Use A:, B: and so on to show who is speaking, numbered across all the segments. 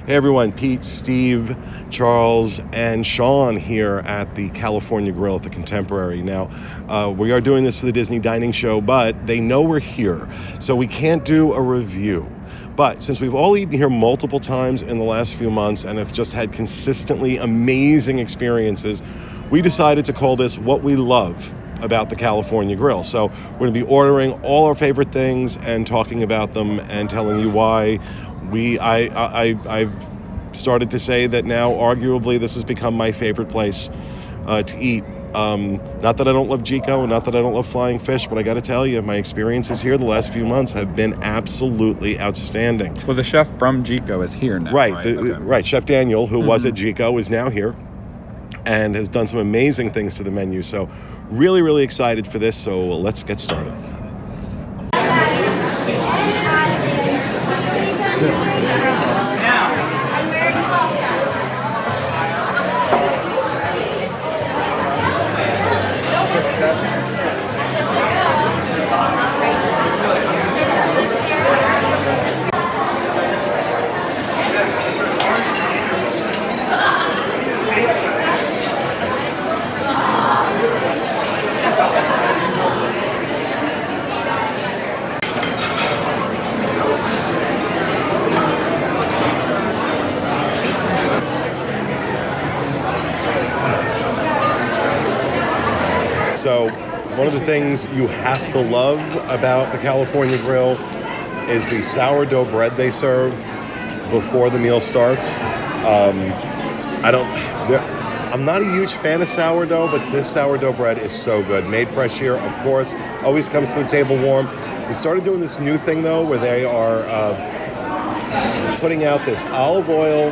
A: Hey everyone, Pete, Steve, Charles, and Sean here at the California Grill at the Contemporary. Now, we are doing this for the Disney Dining Show, but they know we're here, so we can't do a review. But since we've all eaten here multiple times in the last few months and have just had consistently amazing experiences, we decided to call this What We Love About the California Grill. So we're going to be ordering all our favorite things and talking about them and telling you why I've started to say that now arguably this has become my favorite place to eat. Not that I don't love Chico and not that I don't love flying fish, but I got to tell you, my experiences here the last few months have been absolutely outstanding.
B: Well, the chef from Chico is here now, right?
A: Right. Chef Daniel, who was at Chico, is now here and has done some amazing things to the menu. So really, really excited for this. So let's get started. So one of the things you have to love about the California Grill is the sourdough bread they serve before the meal starts. I'm not a huge fan of sourdough, but this sourdough bread is so good. Made fresh here, of course, always comes to the table warm. We started doing this new thing though, where they are putting out this olive oil,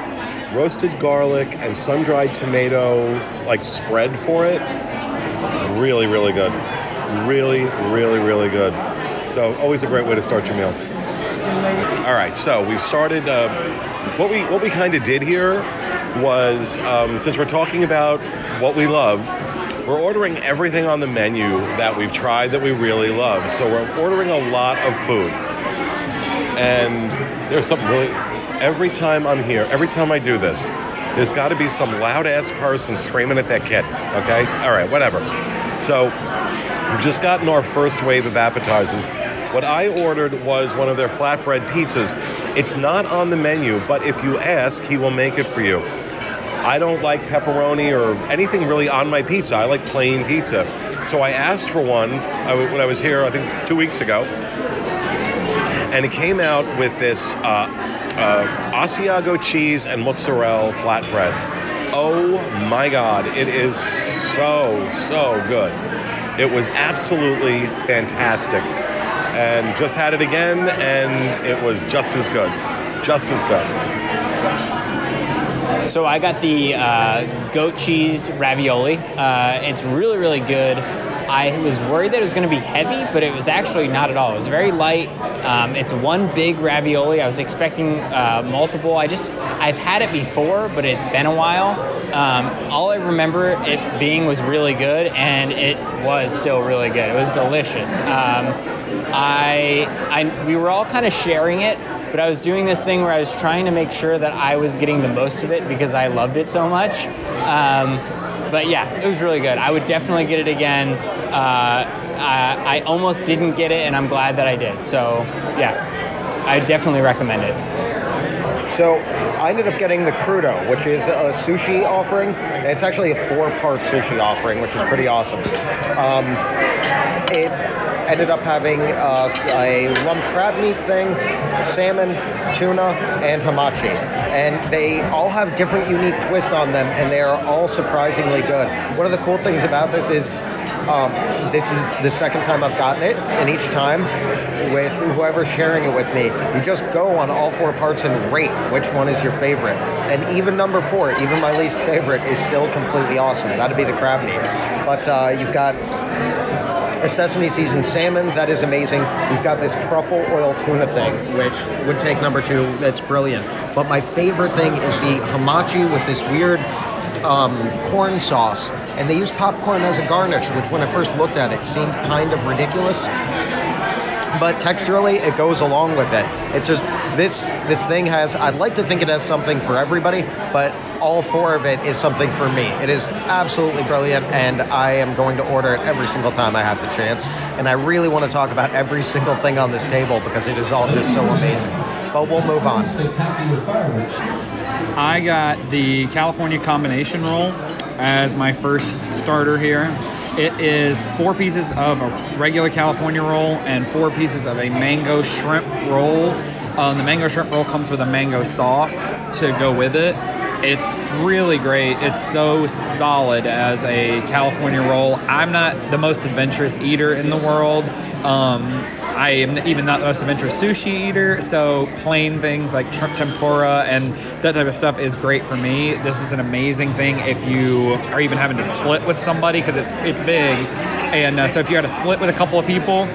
A: roasted garlic, and sun-dried tomato like spread for it. Really, really good. Really, really, really good. So always a great way to start your meal. All right, so we've started. What we kind of did here was, since we're talking about what we love, we're ordering everything on the menu that we've tried that we really love. So we're ordering a lot of food. And there's something really, every time I'm here, every time I do this, there's got to be some loud-ass person screaming at that kid, okay? All right, whatever. So we've just gotten our first wave of appetizers. What I ordered was one of their flatbread pizzas. It's not on the menu, but if you ask, he will make it for you. I don't like pepperoni or anything really on my pizza. I like plain pizza. So I asked for one when I was here, I think 2 weeks ago. And it came out with this Asiago cheese and mozzarella flatbread. Oh my God, it is so good. It was absolutely fantastic. And just had it again, and it was just as good. Just as good.
C: So I got the goat cheese ravioli. It's really, really good. I was worried that it was going to be heavy, but it was actually not at all. It was very light. It's one big ravioli. I was expecting multiple. I've had it before, but it's been a while. All I remember it being was really good, and it was still really good. It was delicious. We were all kind of sharing it, but I was doing this thing where I was trying to make sure that I was getting the most of it because I loved it so much. But yeah, it was really good. I would definitely get it again. I almost didn't get it, and I'm glad that I did. So yeah, I definitely recommend it.
D: So I ended up getting the crudo, which is a sushi offering. It's actually a 4-part sushi offering, which is pretty awesome. It ended up having a lump crab meat thing, salmon, tuna, and hamachi. And they all have different unique twists on them, and they are all surprisingly good. One of the cool things about this is the second time I've gotten it, and each time with whoever's sharing it with me, you just go on all 4 parts and rate which one is your favorite. And even number 4, even my least favorite, is still completely awesome. That'd be the crab meat. But you've got a sesame seasoned salmon, that is amazing. You've got this truffle oil tuna thing, which would take number 2, that's brilliant. But my favorite thing is the hamachi with this weird corn sauce, and they use popcorn as a garnish, which when I first looked at it seemed kind of ridiculous. but texturally it goes along with it. It's just this thing has, I'd like to think it has something for everybody, but all 4 of it is something for me. It is absolutely brilliant, and I am going to order it every single time I have the chance. And I really want to talk about every single thing on this table because it is all just so amazing. But we'll move on.
B: I got the California combination roll as my first starter here. It is 4 pieces of a regular California roll and 4 pieces of a mango shrimp roll. The mango shrimp roll comes with a mango sauce to go with it. It's really great. It's so solid as a California roll. I'm not the most adventurous eater in the world. I am even not the most adventurous sushi eater, so plain things like shrimp tempura and that type of stuff is great for me. This is an amazing thing if you are even having to split with somebody, because it's big. And so if you had to split with a couple of people,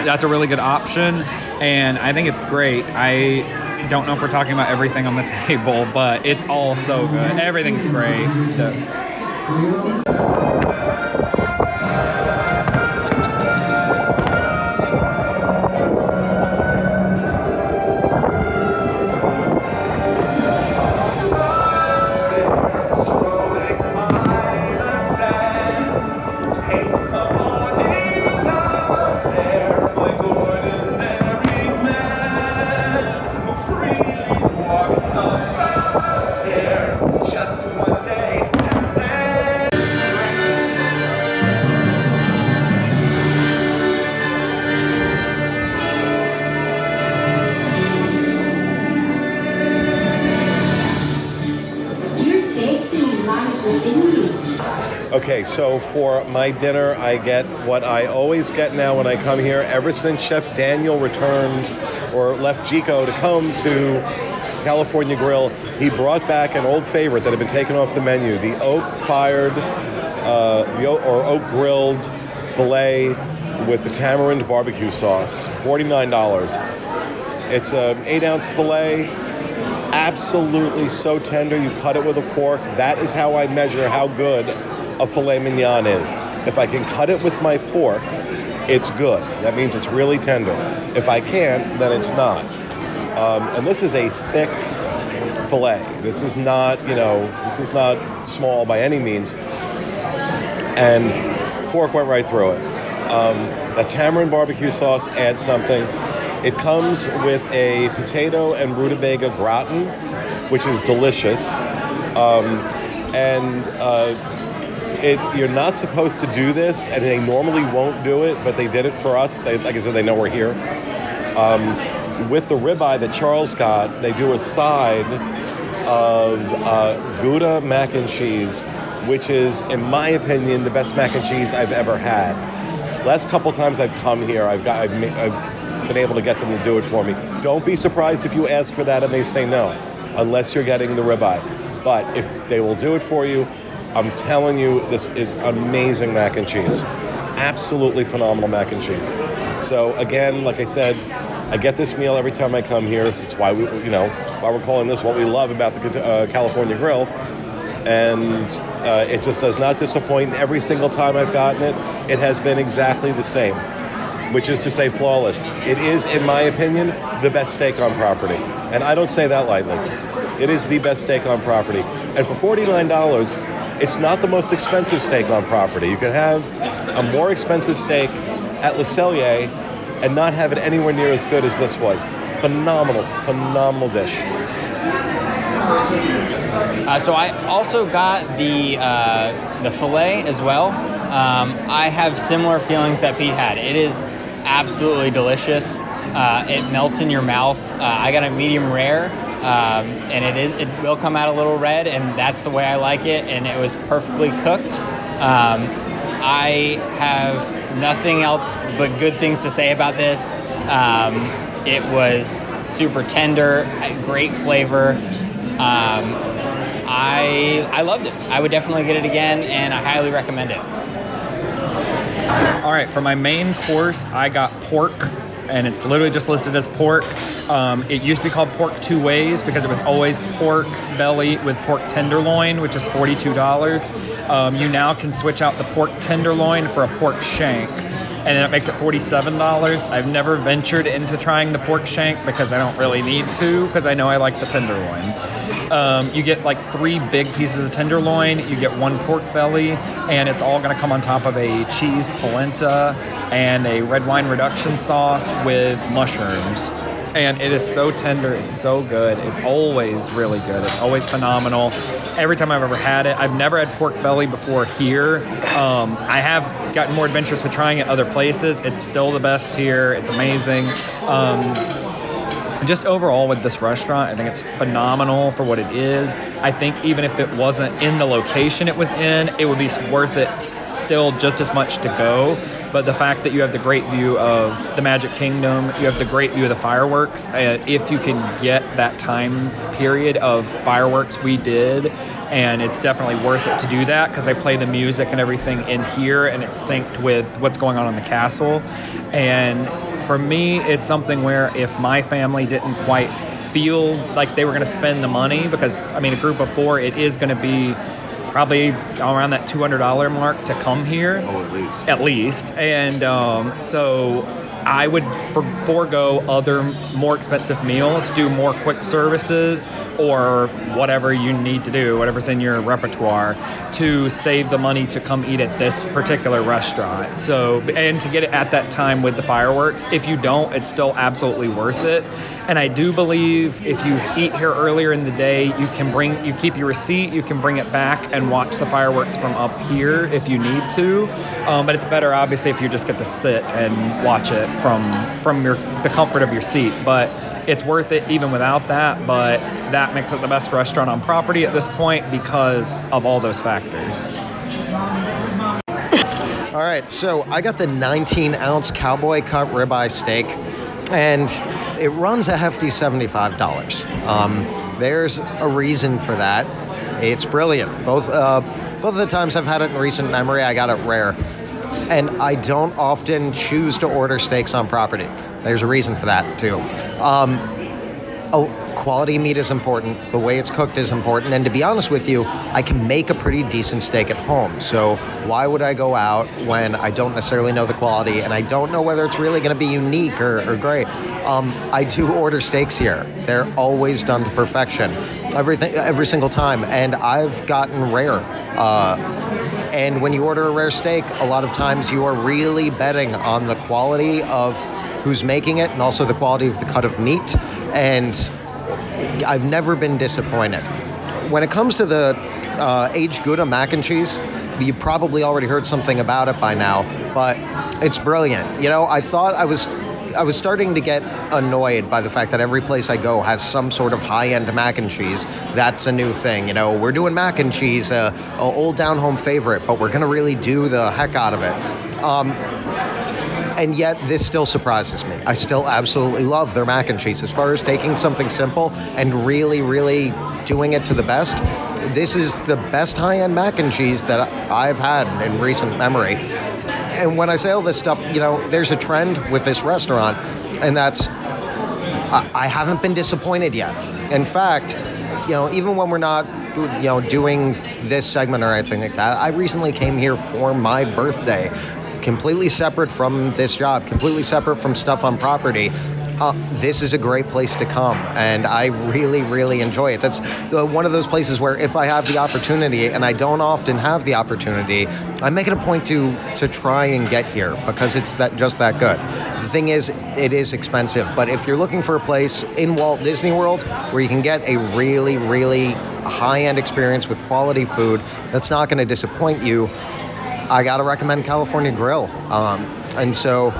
B: that's a really good option. And I think it's great. I don't know if we're talking about everything on the table, but it's all so good. Everything's great.
A: Okay, so for my dinner, I get what I always get now when I come here. Ever since Chef Daniel returned or left Jico to come to California Grill, he brought back an old favorite that had been taken off the menu, the oak-fired, oak-grilled filet with the tamarind barbecue sauce, $49. It's an 8-ounce filet, absolutely so tender. You cut it with a fork. That is how I measure how good a filet mignon is. If I can cut it with my fork, it's good. That means it's really tender. If I can't, then it's not. And this is a thick filet. This is not, this is not small by any means. And fork went right through it. The tamarind barbecue sauce adds something. It comes with a potato and rutabaga gratin, which is delicious. You're not supposed to do this, and they normally won't do it, but they did it for us. Like I said, they know we're here. With the ribeye that Charles got, they do a side of Gouda mac and cheese, which is, in my opinion, the best mac and cheese I've ever had. Last couple times I've come here, I've been able to get them to do it for me. Don't be surprised if you ask for that and they say no, unless you're getting the ribeye. But if they will do it for you, I'm telling you, this is amazing mac and cheese. Absolutely phenomenal mac and cheese. So again, like I said, I get this meal every time I come here. It's why why we're calling this what we love about the California Grill. And it just does not disappoint. Every single time I've gotten it, it has been exactly the same, which is to say flawless. It is, in my opinion, the best steak on property. And I don't say that lightly. It is the best steak on property. And for $49, it's not the most expensive steak on property. You can have a more expensive steak at Le Cellier and not have it anywhere near as good as this was. Phenomenal dish.
C: So I also got the filet as well. I have similar feelings that Pete had. It is absolutely delicious. It melts in your mouth. I got a medium rare, and it will come out a little red, and that's the way I like it. And it was perfectly cooked. I have nothing else but good things to say about this. It was super tender, great flavor. I loved it. I would definitely get it again, and I highly recommend it.
B: All right, for my main course, I got pork, and it's literally just listed as pork. It used to be called pork two ways because it was always pork belly with pork tenderloin, which is $42. You now can switch out the pork tenderloin for a pork shank. and it makes it $47. I've never ventured into trying the pork shank because I don't really need to, because I know I like the tenderloin. You get like 3 big pieces of tenderloin, you get 1 pork belly, and it's all going to come on top of a cheese polenta and a red wine reduction sauce with mushrooms. And it is so tender, it's so good, it's always really good, it's always phenomenal. Every time I've ever had it, I've never had pork belly before here. I have gotten more adventurous with trying it other places. It's still the best here, it's amazing. Just overall with this restaurant, I think it's phenomenal for what it is. I think even if it wasn't in the location it was in, it would be worth it still just as much to go. But the fact that you have the great view of the Magic Kingdom, you have the great view of the fireworks, if you can get that time period of fireworks, we did, and it's definitely worth it to do that because they play the music and everything in here, and it's synced with what's going on in the castle. And for me, it's something where if my family didn't quite feel like they were going to spend the money, because I mean a group of 4, it is going to be probably around that $200 mark to come here.
A: Oh,
B: at least. And so I would forego other more expensive meals, do more quick services, or whatever you need to do, whatever's in your repertoire, to save the money to come eat at this particular restaurant. So, and to get it at that time with the fireworks. If you don't, it's still absolutely worth it. And I do believe if you eat here earlier in the day, you keep your receipt, you can bring it back and watch the fireworks from up here if you need to. But it's better, obviously, if you just get to sit and watch it from the comfort of your seat. But it's worth it even without that. But that makes it the best restaurant on property at this point because of all those factors.
D: All right, so I got the 19-ounce cowboy cut ribeye steak, and it runs a hefty $75. There's a reason for that. It's brilliant. Both of the times I've had it in recent memory, I got it rare. And I don't often choose to order steaks on property. There's a reason for that, too. Quality meat is important. The way it's cooked is important. And to be honest with you, I can make a pretty decent steak at home. So why would I go out when I don't necessarily know the quality and I don't know whether it's really going to be unique or great? I do order steaks here. They're always done to perfection, every single time. And I've gotten rare. And when you order a rare steak, a lot of times you are really betting on the quality of who's making it and also the quality of the cut of meat. And I've never been disappointed. When it comes to the aged Gouda mac and cheese, you probably already heard something about it by now, but it's brilliant. You know, I thought I was starting to get annoyed by the fact that every place I go has some sort of high-end mac and cheese. That's a new thing. You know, we're doing mac and cheese, a old down-home favorite, but we're going to really do the heck out of it. And yet this still surprises me. I still absolutely love their mac and cheese. As far as taking something simple and really, really doing it to the best, this is the best high-end mac and cheese that I've had in recent memory. And when I say all this stuff, you know, there's a trend with this restaurant, and that's I haven't been disappointed yet. In fact, you know, even when we're not, you know, doing this segment or anything like that, I recently came here for my birthday. Completely separate from this job, completely separate from stuff on property. This is a great place to come, and I really, really enjoy it. That's one of those places where if I have the opportunity, and I don't often have the opportunity, I make it a point to try and get here because it's just that good. The thing is, it is expensive, but if you're looking for a place in Walt Disney World where you can get a really, really high-end experience with quality food that's not going to disappoint you, I gotta recommend California Grill. And so,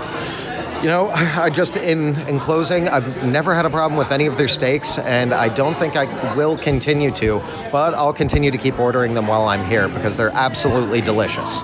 D: you know, I just in closing, I've never had a problem with any of their steaks, and I don't think I will continue to, but I'll continue to keep ordering them while I'm here because they're absolutely delicious.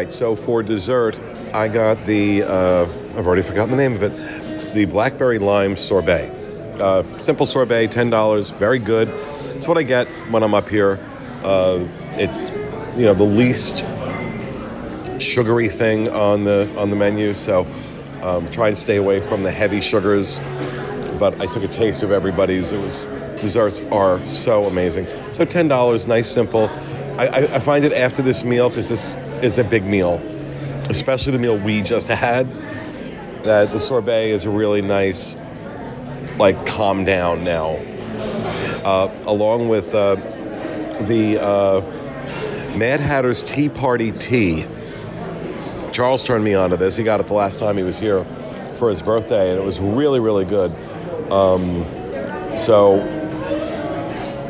A: right, so for dessert, I got the, I've already forgotten the name of it, the blackberry lime sorbet. Simple sorbet, $10, very good. It's what I get when I'm up here. It's, the least sugary thing on the menu, so try and stay away from the heavy sugars. But I took a taste of everybody's. Desserts are so amazing. So $10, nice, simple. I find it after this meal, because this is a big meal, especially the meal we just had, that the sorbet is a really nice, like, calm down now. Along with the Mad Hatter's Tea Party Tea. Charles turned me on to this. He got it the last time he was here for his birthday, and it was really, really good.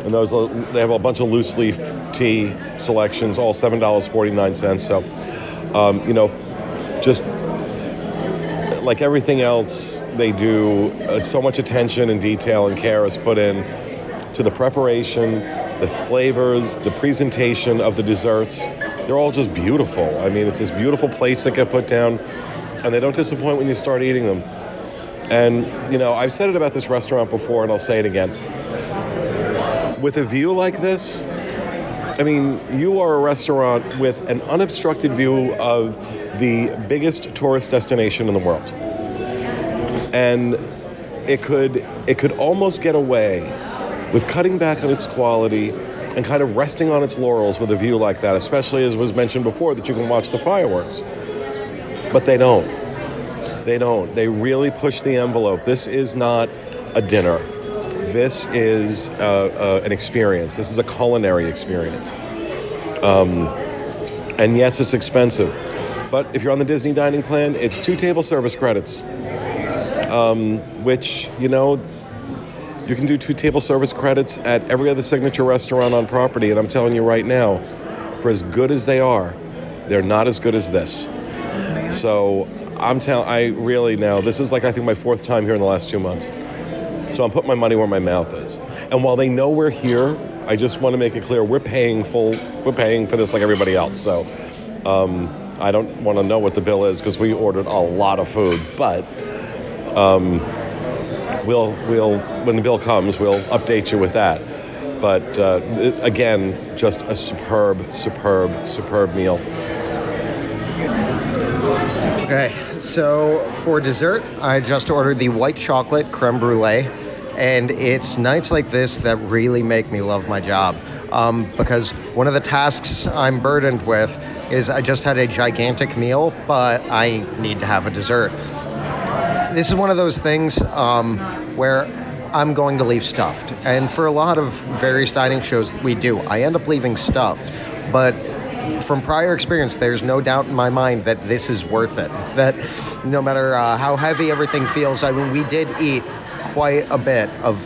A: And they have a bunch of loose leaf tea selections, all $7.49. So, just like everything else, they do so much attention and detail and care is put in to the preparation, the flavors, the presentation of the desserts. They're all just beautiful. I mean, it's just beautiful plates that get put down, and they don't disappoint when you start eating them. And, I've said it about this restaurant before, and I'll say it again. With a view like this, I mean, you are a restaurant with an unobstructed view of the biggest tourist destination in the world. And it could almost get away with cutting back on its quality and kind of resting on its laurels with a view like that, especially as was mentioned before, that you can watch the fireworks. But they don't. They really push the envelope. This is not a dinner. This is an experience. This is a culinary experience. And yes, it's expensive. But if you're on the Disney dining plan, it's 2 table service credits, which, you can do 2 table service credits at every other signature restaurant on property. And I'm telling you right now, for as good as they are, they're not as good as this. So I really now, this is like, I think, my 4th time here in the last 2 months. So I'm putting my money where my mouth is. And while they know we're here, I just want to make it clear we're paying for this like everybody else. So I don't want to know what the bill is, because we ordered a lot of food. But we'll when the bill comes, we'll update you with that. But again, just a superb meal.
D: Okay, so for dessert, I just ordered the white chocolate creme brulee, and it's nights like this that really make me love my job, because one of the tasks I'm burdened with is I just had a gigantic meal, but I need to have a dessert. This is one of those things where I'm going to leave stuffed, and for a lot of various dining shows that we do, I end up leaving stuffed, but from prior experience, there's no doubt in my mind that this is worth it. That no matter how heavy everything feels, I mean, we did eat quite a bit of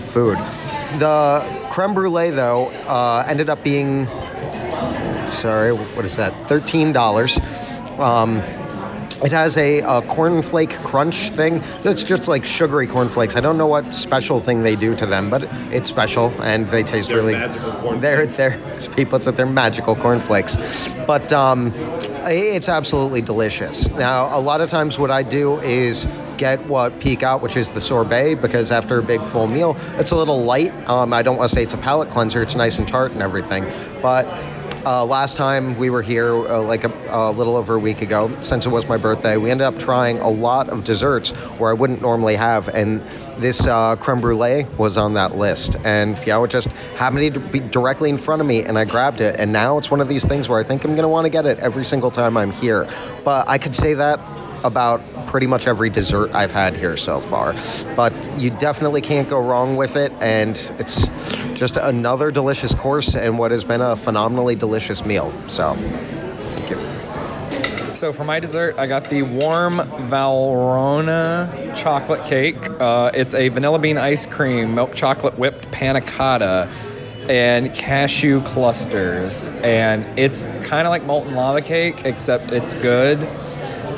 D: food. The creme brulee, though, ended up being, $13. It has a cornflake crunch thing that's just like sugary cornflakes. I don't know what special thing they do to them, but it's special, and they taste really...
A: magical cornflakes.
D: People said they're magical cornflakes. But it's absolutely delicious. Now, a lot of times what I do is get what peak out, which is the sorbet, because after a big full meal, it's a little light. I don't want to say it's a palate cleanser. It's nice and tart and everything. But... last time we were here, like a little over a week ago, since it was my birthday, we ended up trying a lot of desserts where I wouldn't normally have, and this creme brulee was on that list. And it just happened to be directly in front of me, and I grabbed it. And now it's one of these things where I think I'm going to want to get it every single time I'm here. But I could say that about pretty much every dessert I've had here so far. But you definitely can't go wrong with it, and it's just another delicious course and what has been a phenomenally delicious meal. So, thank you.
B: So for my dessert, I got the warmvalerona chocolate cake. It's a vanilla bean ice cream, milk chocolate whipped panna cotta, and cashew clusters. And it's kind of like molten lava cake, except it's good.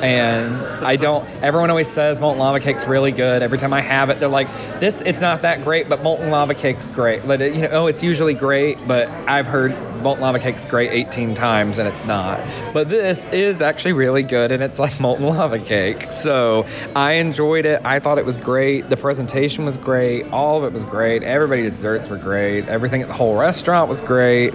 B: And everyone always says molten lava cake's really good. Every time I have it, they're like, it's not that great, but molten lava cake's great. It's usually great, but I've heard molten lava cake's great 18 times, and it's not. But this is actually really good, and it's like molten lava cake. So I enjoyed it. I thought it was great. The presentation was great. All of it was great. Everybody's desserts were great. Everything at the whole restaurant was great.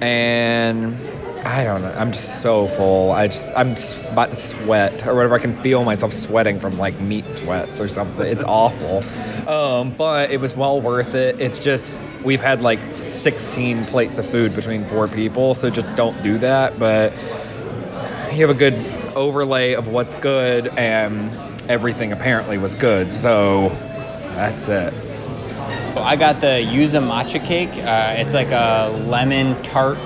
B: And I don't know. I'm just so full. I'm just about to sweat or whatever. I can feel myself sweating from like meat sweats or something. It's awful. But it was well worth it. It's just we've had like 16 plates of food between 4 people, so just don't do that. But you have a good overlay of what's good, and everything apparently was good. So that's it.
C: I got the yuza matcha cake. It's like a lemon tart,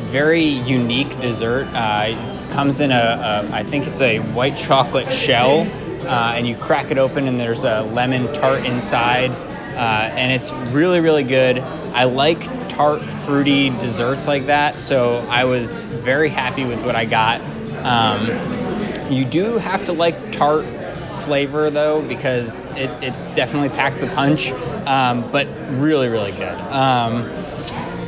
C: very unique dessert. It comes in I think it's a white chocolate shell, and you crack it open and there's a lemon tart inside, and it's really, really good. I like tart, fruity desserts like that, so I was very happy with what I got. You do have to like tart flavor though, because it definitely packs a punch, but really, really good.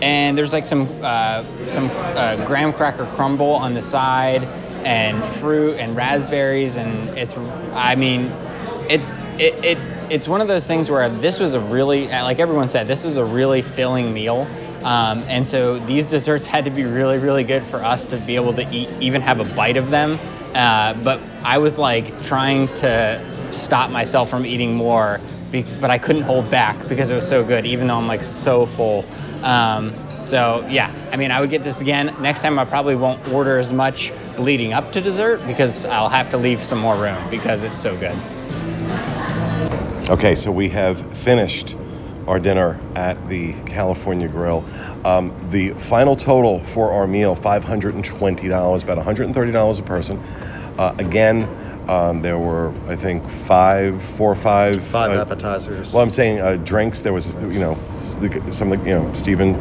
C: And there's like some graham cracker crumble on the side, and fruit and raspberries, and it's one of those things where this was a really, like everyone said, this was a really filling meal. And so these desserts had to be really, really good for us to be able to even have a bite of them. But I was like trying to stop myself from eating more, but I couldn't hold back because it was so good, even though I'm like so full. So yeah, I mean, I would get this again. Next time I probably won't order as much leading up to dessert because I'll have to leave some more room because it's so good.
A: Okay, so we have finished our dinner at the California Grill. The final total for our meal, $520, about $130 a person. Again, there were, I think, five appetizers. Well, I'm saying drinks. There was, some, Stephen,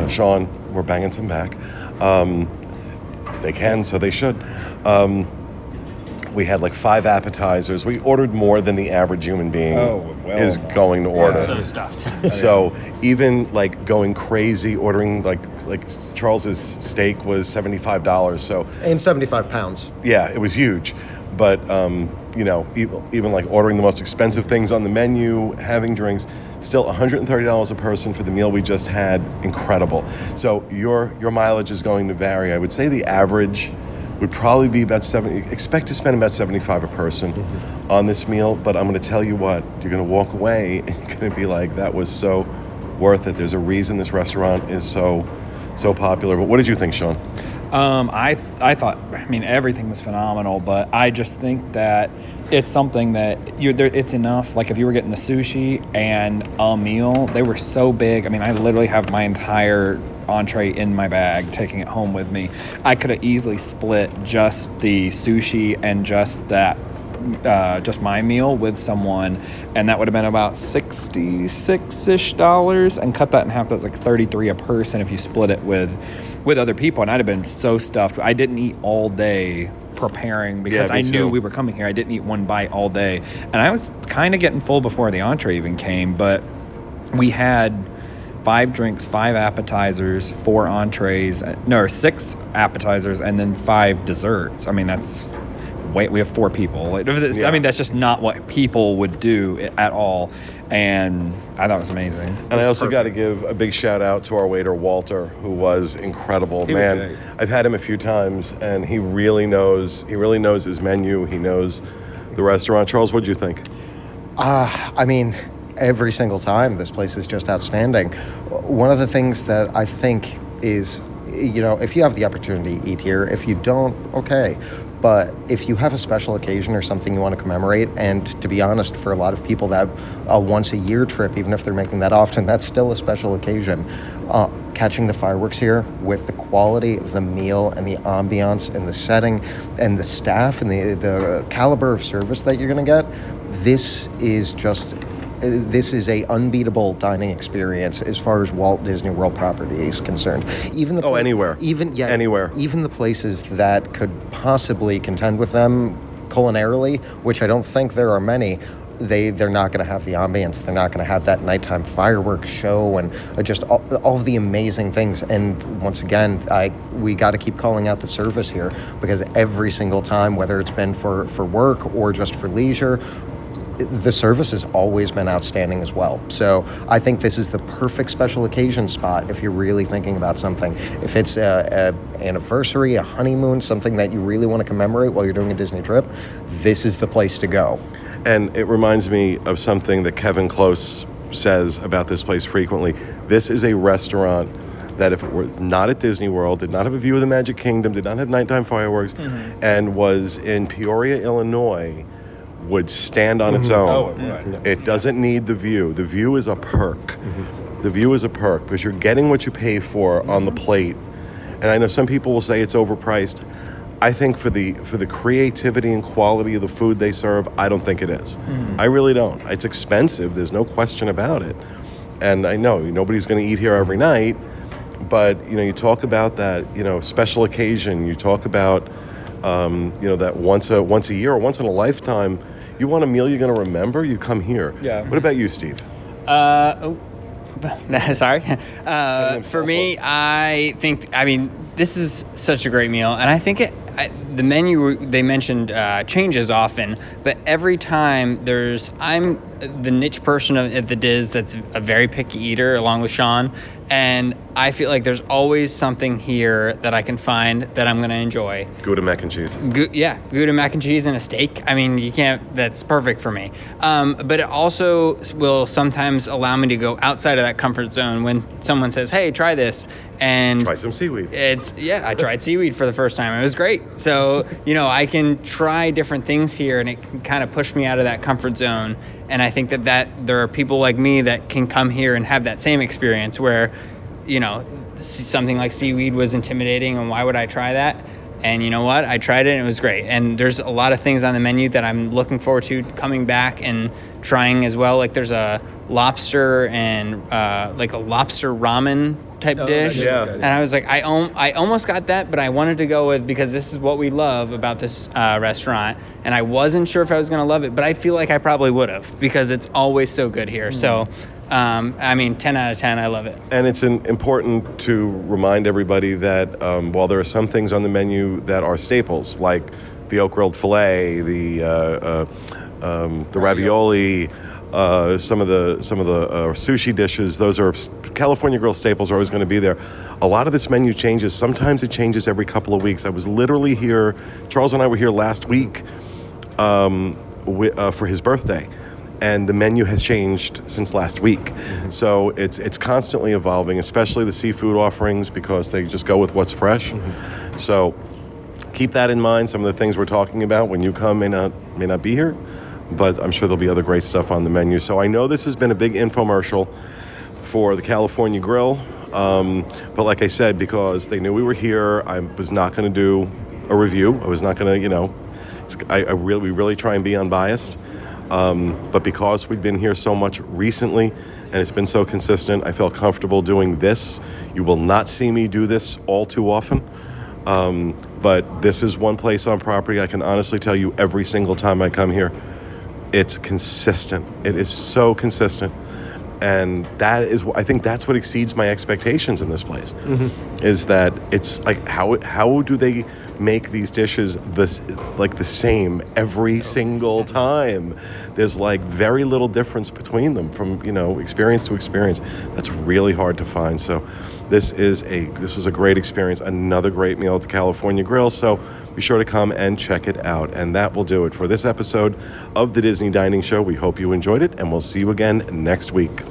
A: Sean were banging some back. They can, so they should. We had like 5 appetizers. We ordered more than the average human being is going to order.
C: Yeah, so stuffed.
A: So even like going crazy, ordering like Charles's steak was $75. So
D: and 75 pounds.
A: Yeah, it was huge. But even like ordering the most expensive things on the menu, having drinks, still $130 a person for the meal we just had. Incredible. So your mileage is going to vary. I would say the average would probably be about expect to spend about $75 a person on this meal, but I'm going to tell you what, you're going to walk away and you're going to be like, that was so worth it. There's a reason this restaurant is so popular. But what did you think, Sean?
B: I thought, everything was phenomenal, but I just think that it's something that it's enough. Like if you were getting the sushi and a meal, they were so big. I literally have my entire entree in my bag, taking it home with me. I could have easily split just the sushi and just my meal with someone, and that would have been about $66-ish, and cut that in half. That's like $33 a person if you split it with other people, and I'd have been so stuffed. I didn't eat all day preparing because I knew we were coming here. I didn't eat one bite all day, and I was kind of getting full before the entree even came. But we had 5 drinks, 5 appetizers, 4 entrees, 6 appetizers, and then 5 desserts. We have 4 people. That's just not what people would do at all. And I thought it was amazing.
A: And I also got to give a big shout out to our waiter, Walter, who was incredible.
B: He was great.
A: I've had him a few times, and he really knows his menu. He knows the restaurant. Charles, what did you think?
D: Every single time, this place is just outstanding. One of the things that I think is, if you have the opportunity to eat here, if you don't, okay. But if you have a special occasion or something you want to commemorate, and to be honest, for a lot of people, that a once-a-year trip, even if they're making that often, that's still a special occasion. Catching the fireworks here with the quality of the meal and the ambiance and the setting and the staff and the caliber of service that you're going to get, this is a unbeatable dining experience as far as Walt Disney World property is concerned.
A: Anywhere. Anywhere.
D: Even the places that could possibly contend with them culinarily, which I don't think there are many, they're not going to have the ambience. They're not going to have that nighttime fireworks show and just all of the amazing things. And once again, we got to keep calling out the service here, because every single time, whether it's been for work or just for leisure, the service has always been outstanding as well. So I think this is the perfect special occasion spot if you're really thinking about something. If it's a anniversary, a honeymoon, something that you really want to commemorate while you're doing a Disney trip, this is the place to go.
A: And it reminds me of something that Kevin Close says about this place frequently. This is a restaurant that if it were not at Disney World, did not have a view of the Magic Kingdom, did not have nighttime fireworks, and was in Peoria, Illinois, would stand on its own. It doesn't need the view. The view is a perk. The view is a perk because you're getting what you pay for on the plate. And I know some people will say it's overpriced. I think for the creativity and quality of the food they serve, I don't think it is. I really don't. It's expensive. There's no question about it. And I know nobody's going to eat here every night, but you talk about that special occasion. You talk about that once a year or once in a lifetime. You want a meal you're going to remember, you come here.
B: Yeah.
A: What about you, Steve?
C: Sorry. For me, I think, this is such a great meal, and I think the menu they mentioned changes often, but every time I'm the niche person at the Diz that's a very picky eater along with Sean, and I feel like there's always something here that I can find that I'm going to enjoy.
A: Gouda mac and cheese.
C: Gouda mac and cheese and a steak. That's perfect for me. But it also will sometimes allow me to go outside of that comfort zone when someone says, hey, try this. And
A: try some seaweed.
C: I tried seaweed for the first time. It was great. So, I can try different things here, and it can kind of push me out of that comfort zone. And I think that there are people like me that can come here and have that same experience where, something like seaweed was intimidating, and why would I try that? And you know what? I tried it and it was great. And there's a lot of things on the menu that I'm looking forward to coming back and trying as well. Like there's a lobster and like a lobster ramen type dish.
A: Yeah.
C: And I was like, I almost got that, but I wanted to go with, because this is what we love about this restaurant. And I wasn't sure if I was going to love it, but I feel like I probably would have, because it's always so good here. So 10 out of 10, I love it.
A: And it's important to remind everybody that while there are some things on the menu that are staples, like the oak grilled filet, the ravioli, some of the sushi dishes, those are California grill staples, are always going to be there. A lot of this menu changes. Sometimes it changes every couple of weeks. I was literally here, Charles and I were here last week for his birthday. And the menu has changed since last week. So it's constantly evolving, especially the seafood offerings, because they just go with what's fresh. So keep that in mind. Some of the things we're talking about when you come may not be here, but I'm sure there'll be other great stuff on the menu. So I know this has been a big infomercial for the California Grill. But like I said, because they knew we were here, I was not going to do a review. I was not going to, we really try and be unbiased. But because we've been here so much recently and it's been so consistent, I felt comfortable doing this. You will not see me do this all too often. But this is one place on property I can honestly tell you every single time I come here, it's consistent. It is so consistent. And I think that's what exceeds my expectations in this place, is that it's like, how do they make these dishes the same every single time? There's like very little difference between them from experience to experience. That's really hard to find. So this was a great experience, another great meal at the California Grill. So be sure to come and check it out. And that will do it for this episode of the Disney Dining Show. We hope you enjoyed it, and we'll see you again next week.